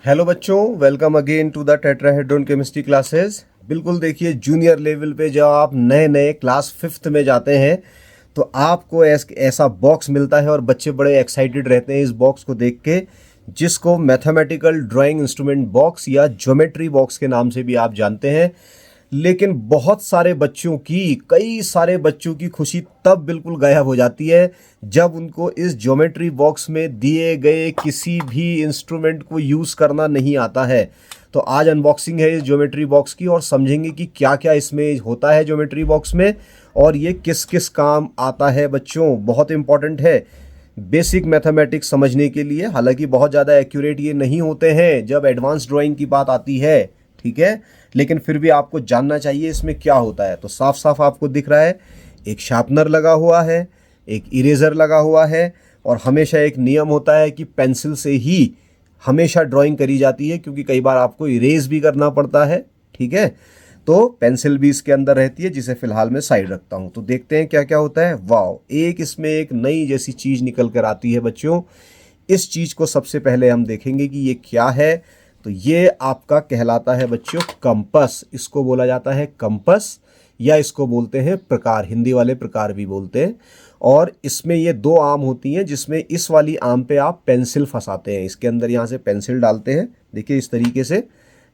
Hello बच्चों, welcome again to the tetrahedron chemistry classes. बिल्कुल देखिए, जूनियर लेवल पे जब आप नए नए क्लास फिफ्थ में जाते हैं तो आपको ऐसा बॉक्स मिलता है और बच्चे बड़े एक्साइटेड रहते हैं इस बॉक्स को देख के, जिसको मैथमेटिकल ड्राइंग इंस्ट्रूमेंट बॉक्स या ज्योमेट्री बॉक्स के नाम से भी आप जानते हैं। लेकिन बहुत सारे बच्चों की, कई सारे बच्चों की खुशी तब बिल्कुल गायब हो जाती है जब उनको इस ज्योमेट्री बॉक्स में दिए गए किसी भी इंस्ट्रूमेंट को यूज़ करना नहीं आता है। तो आज अनबॉक्सिंग है इस ज्योमेट्री बॉक्स की और समझेंगे कि क्या क्या इसमें होता है ज्योमेट्री बॉक्स में और ये किस किस काम आता है। बच्चों, बहुत इंपॉर्टेंट है बेसिक मैथमेटिक्स समझने के लिए। हालांकि बहुत ज़्यादा एक्यूरेट ये नहीं होते हैं जब एडवांस ड्राइंग की बात आती है, ठीक है, लेकिन फिर भी आपको जानना चाहिए इसमें क्या होता है। तो साफ साफ आपको दिख रहा है एक शार्पनर लगा हुआ है, एक इरेजर लगा हुआ है और हमेशा एक नियम होता है कि पेंसिल से ही हमेशा ड्राइंग करी जाती है, क्योंकि कई बार आपको इरेज भी करना पड़ता है, ठीक है। तो पेंसिल भी इसके अंदर रहती है, जिसे फिलहाल मैं साइड रखता हूं। तो देखते हैं क्या क्या होता है। वाओ, इसमें एक नई जैसी चीज़ निकल कर आती है बच्चों। इस चीज़ को सबसे पहले हम देखेंगे कि ये क्या है। तो ये आपका कहलाता है बच्चों कंपस। इसको बोला जाता है कंपस या इसको बोलते हैं प्रकार, हिंदी वाले प्रकार भी बोलते हैं। और इसमें ये दो आर्म होती हैं, जिसमें इस वाली आर्म पे आप पेंसिल फंसाते हैं। इसके अंदर यहाँ से पेंसिल डालते हैं, देखिए इस तरीके से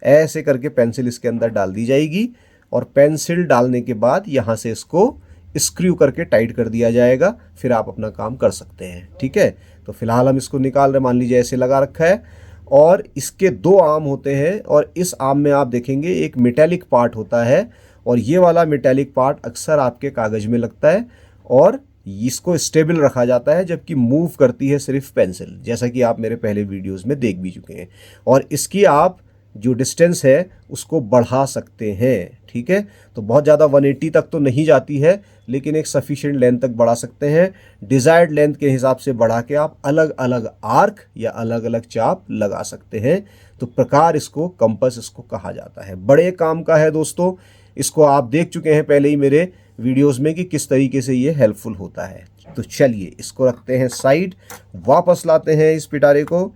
ऐसे करके पेंसिल इसके अंदर डाल दी जाएगी और पेंसिल डालने के बाद यहाँ से इसको स्क्रू करके टाइट कर दिया जाएगा। फिर आप अपना काम कर सकते हैं, ठीक है। तो फिलहाल हम इसको निकाल रहे, मान लीजिए ऐसे लगा रखा है और इसके दो आर्म होते हैं और इस आर्म में आप देखेंगे एक मेटेलिक पार्ट होता है और ये वाला मेटेलिक पार्ट अक्सर आपके कागज में लगता है और इसको स्टेबल रखा जाता है, जबकि मूव करती है सिर्फ पेंसिल, जैसा कि आप मेरे पहले वीडियोस में देख भी चुके हैं। और इसकी आप जो डिस्टेंस है उसको बढ़ा सकते हैं, ठीक है। तो बहुत ज़्यादा 180 तक तो नहीं जाती है, लेकिन एक सफिशिएंट लेंथ तक बढ़ा सकते हैं। डिज़ायर्ड लेंथ के हिसाब से बढ़ा के आप अलग अलग आर्क या अलग अलग चाप लगा सकते हैं। तो प्रकार इसको कंपास इसको कहा जाता है। बड़े काम का है दोस्तों। इसको आप देख चुके हैं पहले ही मेरे वीडियोस में कि किस तरीके से ये हेल्पफुल होता है। तो चलिए इसको रखते हैं साइड, वापस लाते हैं इस पिटारे को।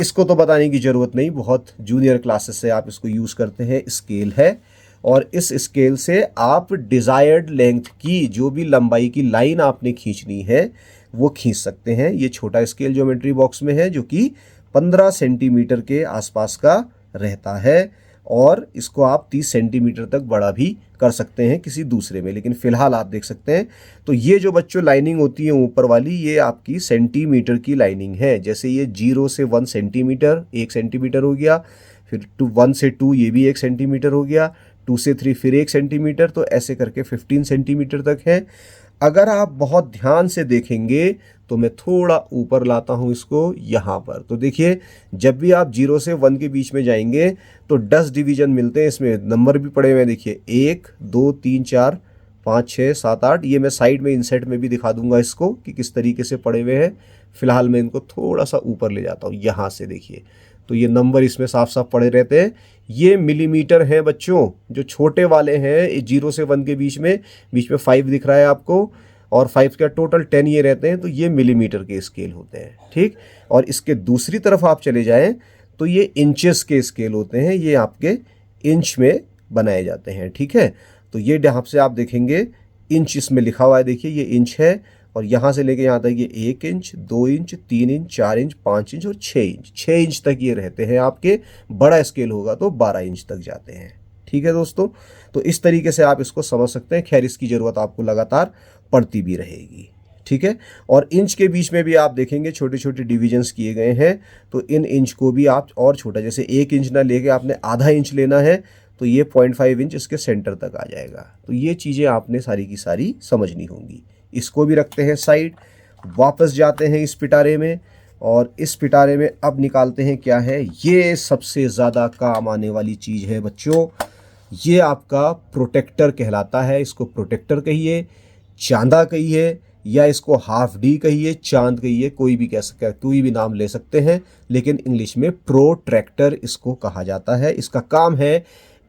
इसको तो बताने की ज़रूरत नहीं, बहुत जूनियर क्लासेस से आप इसको यूज़ करते हैं। स्केल है और इस स्केल से आप डिज़ायर्ड लेंथ की जो भी लंबाई की लाइन आपने खींचनी है वो खींच सकते हैं। ये छोटा स्केल ज्योमेट्री बॉक्स में है जो कि 15 सेंटीमीटर के आसपास का रहता है और इसको आप 30 सेंटीमीटर तक बड़ा भी कर सकते हैं किसी दूसरे में, लेकिन फ़िलहाल आप देख सकते हैं। तो ये जो बच्चों लाइनिंग होती है ऊपर वाली, ये आपकी सेंटीमीटर की लाइनिंग है। जैसे ये 0 से 1 सेंटीमीटर, 1 सेंटीमीटर हो गया, फिर 1 से 2 ये भी 1 सेंटीमीटर हो गया, 2 से 3 फिर 1 सेंटीमीटर, तो ऐसे करके 15 सेंटीमीटर तक है। अगर आप बहुत ध्यान से देखेंगे तो मैं थोड़ा ऊपर लाता हूं इसको यहाँ पर, तो देखिए जब भी आप 0 से 1 के बीच में जाएंगे तो 10 डिवीजन मिलते हैं। इसमें नंबर भी पड़े हुए हैं, देखिए 1 2 3 4 5 6 7 8। ये मैं साइड में इंसेट में भी दिखा दूंगा इसको कि किस तरीके से पड़े हुए हैं। फिलहाल मैं इनको थोड़ा सा ऊपर ले जाता हूँ, यहाँ से देखिए तो ये नंबर इसमें साफ साफ पड़े रहते हैं। ये मिलीमीटर हैं बच्चों, जो छोटे वाले हैं 0 से 1 के बीच में 5 दिख रहा है आपको और 5 का टोटल 10 ये रहते हैं, तो ये मिलीमीटर के स्केल होते हैं, ठीक। और इसके दूसरी तरफ आप चले जाएं तो ये इंचेस के स्केल होते हैं, ये आपके इंच में बनाए जाते हैं, ठीक है। तो ये यहाँ से आप देखेंगे इंच इसमें लिखा हुआ है, देखिए ये इंच है और यहाँ से लेके यहाँ तक ये 1 inch 2 inch 3 inch 4 inch 5 inch और 6 इंच तक ये रहते हैं आपके। बड़ा स्केल होगा तो 12 इंच तक जाते हैं, ठीक है दोस्तों। तो इस तरीके से आप इसको समझ सकते हैं। खैर इसकी ज़रूरत आपको लगातार पड़ती भी रहेगी, ठीक है। और इंच के बीच में भी आप देखेंगे छोटे छोटे डिविजन्स किए गए हैं, तो इन इंच को भी आप और छोटा, जैसे 1 इंच ना लेके आपने आधा इंच लेना है तो ये 0.5 इंच इसके सेंटर तक आ जाएगा। तो ये चीज़ें आपने सारी की सारी समझनी होंगी। इसको भी रखते हैं साइड, वापस जाते हैं इस पिटारे में और इस पिटारे में अब निकालते हैं क्या है। ये सबसे ज़्यादा काम आने वाली चीज़ है बच्चों, ये आपका प्रोटेक्टर कहलाता है। इसको प्रोटेक्टर कहिए, चांदा कहिए या इसको हाफ डी कहिए, चांद कहिए, कोई भी कह सकता है, कोई भी नाम ले सकते हैं, लेकिन इंग्लिश में प्रोट्रैक्टर इसको कहा जाता है। इसका काम है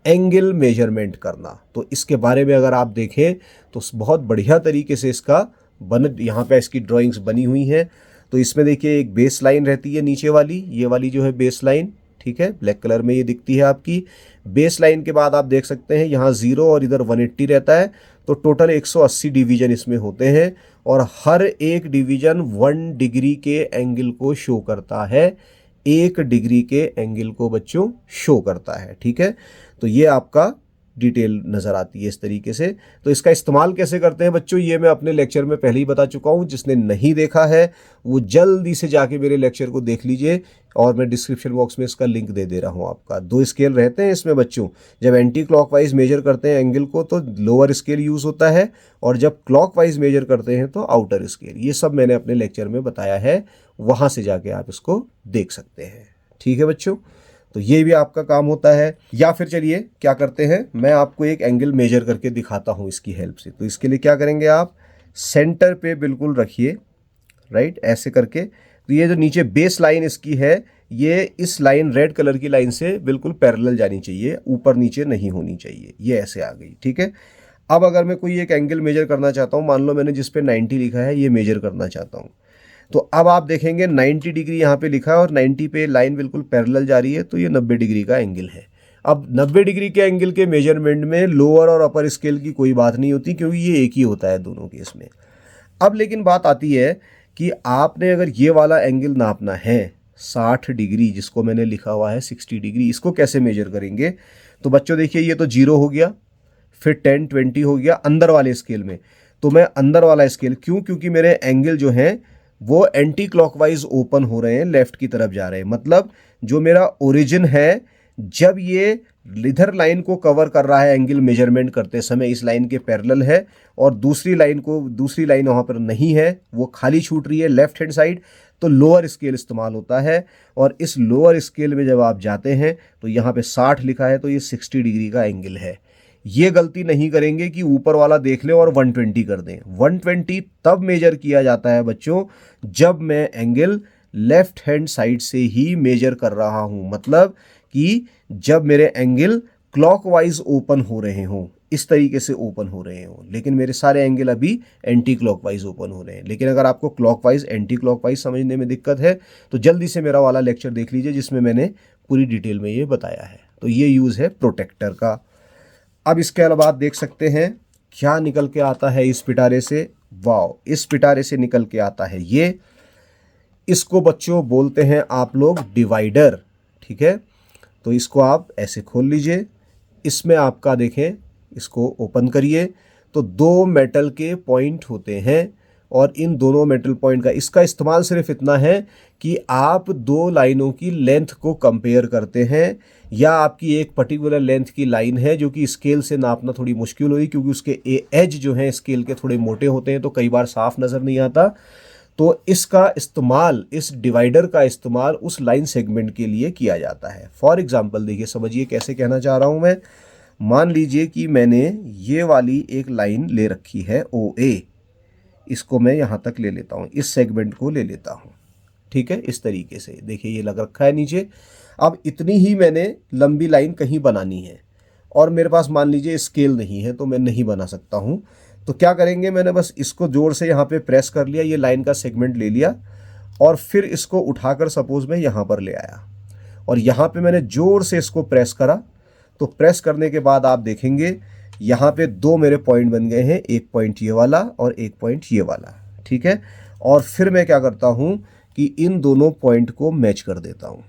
एंगल मेजरमेंट करना। तो इसके बारे में अगर आप देखें तो बहुत बढ़िया तरीके से इसका यहाँ पे इसकी ड्राइंग्स बनी हुई हैं। तो इसमें देखिए एक बेस लाइन रहती है नीचे वाली, ये वाली जो है बेस लाइन, ठीक है, ब्लैक कलर में ये दिखती है आपकी। बेस लाइन के बाद आप देख सकते हैं यहाँ 0 और इधर 180 रहता है, तो टोटल 180 डिवीजन इसमें होते हैं और हर एक डिवीजन 1 डिग्री के एंगल को शो करता है, 1 डिग्री के एंगल को बच्चों शो करता है। ठीक है, तो ये आपका डिटेल नज़र आती है इस तरीके से। तो इसका इस्तेमाल कैसे करते हैं बच्चों, ये मैं अपने लेक्चर में पहले ही बता चुका हूँ। जिसने नहीं देखा है वो जल्दी से जाके मेरे लेक्चर को देख लीजिए और मैं डिस्क्रिप्शन बॉक्स में इसका लिंक दे रहा हूँ आपका। 2 स्केल रहते हैं इसमें बच्चों। जब एंटी क्लॉकवाइज मेजर करते हैं एंगल को तो लोअर स्केल यूज़ होता है, और जब क्लॉकवाइज मेजर करते हैं तो आउटर स्केल। ये सब मैंने अपने लेक्चर में बताया है, वहाँ से जाके आप इसको देख सकते हैं। ठीक है बच्चों, तो ये भी आपका काम होता है। या फिर चलिए क्या करते हैं, मैं आपको एक एंगल मेजर करके दिखाता हूँ इसकी हेल्प से। तो इसके लिए क्या करेंगे, आप सेंटर पे बिल्कुल रखिए, राइट, ऐसे करके। तो ये जो नीचे बेस लाइन इसकी है, ये इस लाइन रेड कलर की लाइन से बिल्कुल पैरेलल जानी चाहिए, ऊपर नीचे नहीं होनी चाहिए। ये ऐसे आ गई, ठीक है। अब अगर मैं कोई एक एंगल मेजर करना चाहता हूँ, मान लो मैंने जिस पे 90 लिखा है ये मेजर करना चाहता हूँ, तो अब आप देखेंगे 90 डिग्री यहाँ पे लिखा है और 90 पे लाइन बिल्कुल पैरेलल जा रही है, तो ये 90 डिग्री का एंगल है। अब 90 डिग्री के एंगल के मेजरमेंट में लोअर और अपर स्केल की कोई बात नहीं होती, क्योंकि ये एक ही होता है दोनों केस में। अब लेकिन बात आती है कि आपने अगर ये वाला एंगल नापना है 60 डिग्री, जिसको मैंने लिखा हुआ है 60 डिग्री, इसको कैसे मेजर करेंगे। तो बच्चों देखिए, ये तो 0 हो गया, फिर 10, 20 हो गया अंदर वाले स्केल में। तो मैं अंदर वाला स्केल क्यों, क्योंकि मेरे एंगल जो हैं वो एंटी क्लॉकवाइज ओपन हो रहे हैं, लेफ्ट की तरफ जा रहे हैं। मतलब जो मेरा ओरिजिन है, जब ये इधर लाइन को कवर कर रहा है एंगल मेजरमेंट करते समय, इस लाइन के पैरेलल है, और दूसरी लाइन वहाँ पर नहीं है, वो खाली छूट रही है लेफ्ट हैंड साइड, तो लोअर स्केल इस्तेमाल होता है। और इस लोअर स्केल में जब आप जाते हैं तो यहाँ पे 60 लिखा है, तो ये 60 डिग्री का एंगल है। ये गलती नहीं करेंगे कि ऊपर वाला देख लें और 120 कर दें। 120 तब मेजर किया जाता है बच्चों जब मैं एंगल लेफ्ट हैंड साइड से ही मेजर कर रहा हूं, मतलब कि जब मेरे एंगल क्लॉकवाइज ओपन हो रहे हों, इस तरीके से ओपन हो रहे हों। लेकिन मेरे सारे एंगल अभी एंटी क्लॉकवाइज ओपन हो रहे हैं। लेकिन अगर आपको क्लॉकवाइज एंटी क्लॉकवाइज समझने में दिक्कत है तो जल्दी से मेरा वाला लेक्चर देख लीजिए, जिसमें मैंने पूरी डिटेल में ये बताया है। तो ये यूज़ है प्रोटेक्टर का। अब इसके अलावा आप देख सकते हैं क्या निकल के आता है इस पिटारे से। वाह, इस पिटारे से निकल के आता है ये, इसको बच्चों बोलते हैं आप लोग डिवाइडर। ठीक है, तो इसको आप ऐसे खोल लीजिए, इसमें आपका देखें, इसको ओपन करिए तो 2 मेटल के पॉइंट होते हैं, और इन दोनों मेटल पॉइंट का इसका इस्तेमाल सिर्फ इतना है कि आप 2 लाइनों की लेंथ को कंपेयर करते हैं, या आपकी एक पर्टिकुलर लेंथ की लाइन है जो कि स्केल से नापना थोड़ी मुश्किल हुई, क्योंकि उसके एज जो हैं स्केल के थोड़े मोटे होते हैं, तो कई बार साफ नज़र नहीं आता। तो इसका इस्तेमाल, इस डिवाइडर का इस्तेमाल उस लाइन सेगमेंट के लिए किया जाता है। फॉर एग्जांपल देखिए, समझिए कैसे कहना चाह रहा हूँ मैं। मान लीजिए कि मैंने ये वाली एक लाइन ले रखी है OA, इसको मैं यहाँ तक ले लेता हूँ, इस सेगमेंट को ले लेता हूँ। ठीक है, इस तरीके से देखिए ये लग रखा है नीचे। अब इतनी ही मैंने लंबी लाइन कहीं बनानी है, और मेरे पास मान लीजिए स्केल नहीं है, तो मैं नहीं बना सकता हूँ। तो क्या करेंगे, मैंने बस इसको जोर से यहाँ पे प्रेस कर लिया, ये लाइन का सेगमेंट ले लिया, और फिर इसको उठाकर सपोज मैं यहाँ पर ले आया, और यहाँ पे मैंने जोर से इसको प्रेस करा। तो प्रेस करने के बाद आप देखेंगे यहाँ पे 2 मेरे पॉइंट बन गए हैं, एक पॉइंट ये वाला और एक पॉइंट ये वाला। ठीक है, और फिर मैं क्या करता हूँ कि इन दोनों पॉइंट को मैच कर देता हूँ।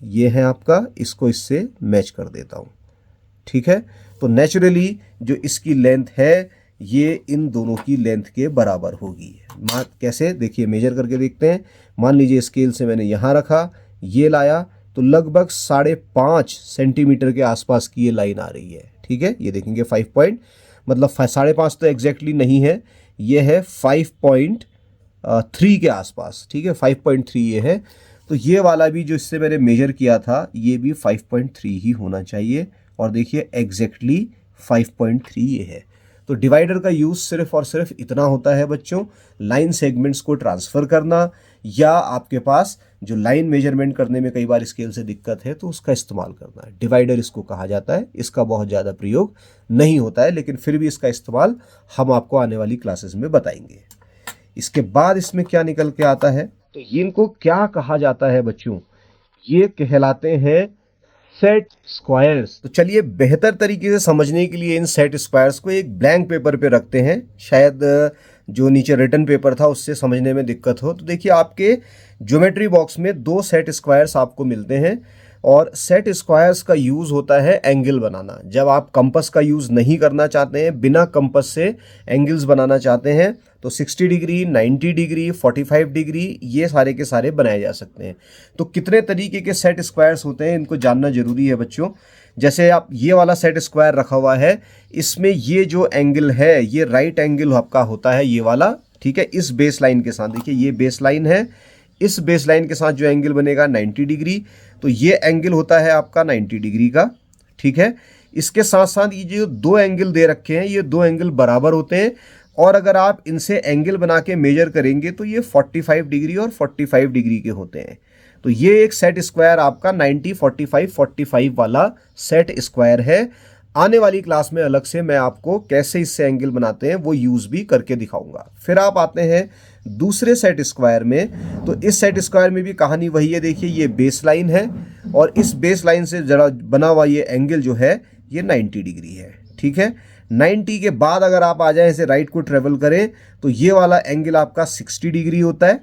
ये है आपका, इसको इससे मैच कर देता हूँ। ठीक है, तो नेचुरली जो इसकी लेंथ है ये इन दोनों की लेंथ के बराबर होगी। कैसे, देखिए मेजर करके देखते हैं। मान लीजिए स्केल से मैंने यहाँ रखा, ये लाया, तो लगभग 5.5 सेंटीमीटर के आसपास की ये लाइन आ रही है। ठीक है, ये देखेंगे 5 पॉइंट, मतलब 5.5 तो एग्जैक्टली नहीं है, ये है 5.3 के आसपास। ठीक है, 5.3 ये है। तो ये वाला भी जो इससे मैंने मेजर किया था, ये भी 5.3 ही होना चाहिए, और देखिए एग्जैक्टली 5.3 ये है। तो डिवाइडर का यूज़ सिर्फ और सिर्फ इतना होता है बच्चों, लाइन सेगमेंट्स को ट्रांसफ़र करना, या आपके पास जो लाइन मेजरमेंट करने में कई बार स्केल से दिक्कत है तो उसका इस्तेमाल करना है। डिवाइडर इसको कहा जाता है। इसका बहुत ज़्यादा प्रयोग नहीं होता है, लेकिन फिर भी इसका इस्तेमाल हम आपको आने वाली क्लासेस में बताएंगे। इसके बाद इसमें क्या निकल के आता है, तो इनको क्या कहा जाता है बच्चों, ये कहलाते हैं सेट स्क्वायर्स। तो चलिए बेहतर तरीके से समझने के लिए इन सेट स्क्वायर्स को एक ब्लैंक पेपर पे रखते हैं, शायद जो नीचे रिटन पेपर था उससे समझने में दिक्कत हो। तो देखिए आपके ज्योमेट्री बॉक्स में 2 सेट स्क्वायर्स आपको मिलते हैं और सेट स्क्वायर्स का यूज़ होता है एंगल बनाना। जब आप कंपास का यूज़ नहीं करना चाहते हैं, बिना कंपास से एंगल्स बनाना चाहते हैं, तो 60 डिग्री, 90 डिग्री, 45 डिग्री ये सारे के सारे बनाए जा सकते हैं। तो कितने तरीके के सेट स्क्वायर्स होते हैं इनको जानना जरूरी है बच्चों। जैसे आप ये वाला सेट स्क्वायर रखा हुआ है, इसमें ये जो एंगल है ये राइट एंगल आपका होता है ये वाला, ठीक है। इस बेस लाइन के साथ देखिए ये बेस लाइन है, इस बेस लाइन के साथ जो एंगल बनेगा 90 डिग्री, तो ये एंगल होता है आपका 90 डिग्री का, ठीक है। इसके साथ साथ ये जो 2 एंगल दे रखे हैं ये 2 एंगल बराबर होते हैं और अगर आप इनसे एंगल बना के मेजर करेंगे तो ये 45 डिग्री और 45 डिग्री के होते हैं। तो ये एक सेट स्क्वायर आपका 90, 45, 45 वाला सेट स्क्वायर है। आने वाली क्लास में अलग से मैं आपको कैसे इससे एंगल बनाते हैं वो यूज़ भी करके दिखाऊंगा। फिर आप आते हैं दूसरे सेट स्क्वायर में। तो इस सेट स्क्वायर में भी कहानी वही है। देखिए ये बेस लाइन है और इस बेस लाइन से जरा बना हुआ ये एंगल जो है ये 90 डिग्री है, ठीक है। 90 के बाद अगर आप आ जाएं, इसे राइट को ट्रेवल करें तो ये वाला एंगल आपका 60 डिग्री होता है,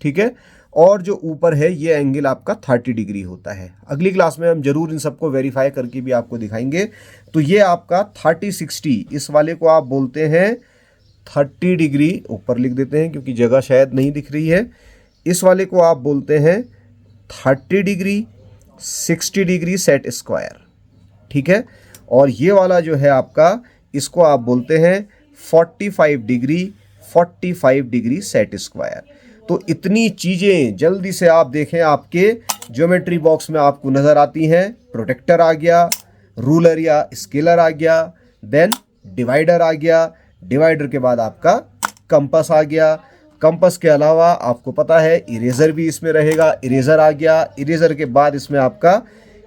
ठीक है। और जो ऊपर है ये एंगल आपका 30 डिग्री होता है। अगली क्लास में हम जरूर इन सबको वेरीफाई करके भी आपको दिखाएंगे। तो ये आपका 30, 60 इस वाले को आप बोलते हैं 30 डिग्री, ऊपर लिख देते हैं क्योंकि जगह शायद नहीं दिख रही है। इस वाले को आप बोलते हैं 30 डिग्री, 60 डिग्री सेट स्क्वायर, ठीक है। और ये वाला जो है आपका, इसको आप बोलते हैं 45 डिग्री, 45 डिग्री सेट स्क्वायर। तो इतनी चीज़ें जल्दी से आप देखें आपके ज्योमेट्री बॉक्स में आपको नज़र आती हैं। प्रोटेक्टर आ गया, रूलर या स्केलर आ गया, देन डिवाइडर आ गया, डिवाइडर के बाद आपका कंपास आ गया। कंपास के अलावा आपको पता है इरेज़र भी इसमें रहेगा, इरेज़र आ गया। इरेज़र के बाद इसमें आपका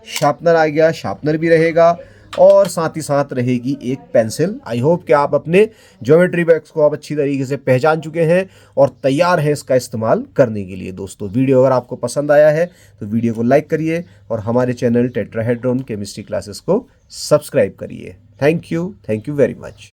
शार्पनर आ गया, शार्पनर भी रहेगा और साथ ही साथ रहेगी एक पेंसिल। आई होप कि आप अपने ज्योमेट्री बॉक्स को आप अच्छी तरीके से पहचान चुके हैं और तैयार हैं इसका इस्तेमाल करने के लिए। दोस्तों वीडियो अगर आपको पसंद आया है तो वीडियो को लाइक करिए और हमारे चैनल टेट्राहेड्रॉन केमिस्ट्री क्लासेस को सब्सक्राइब करिए। Thank you very much.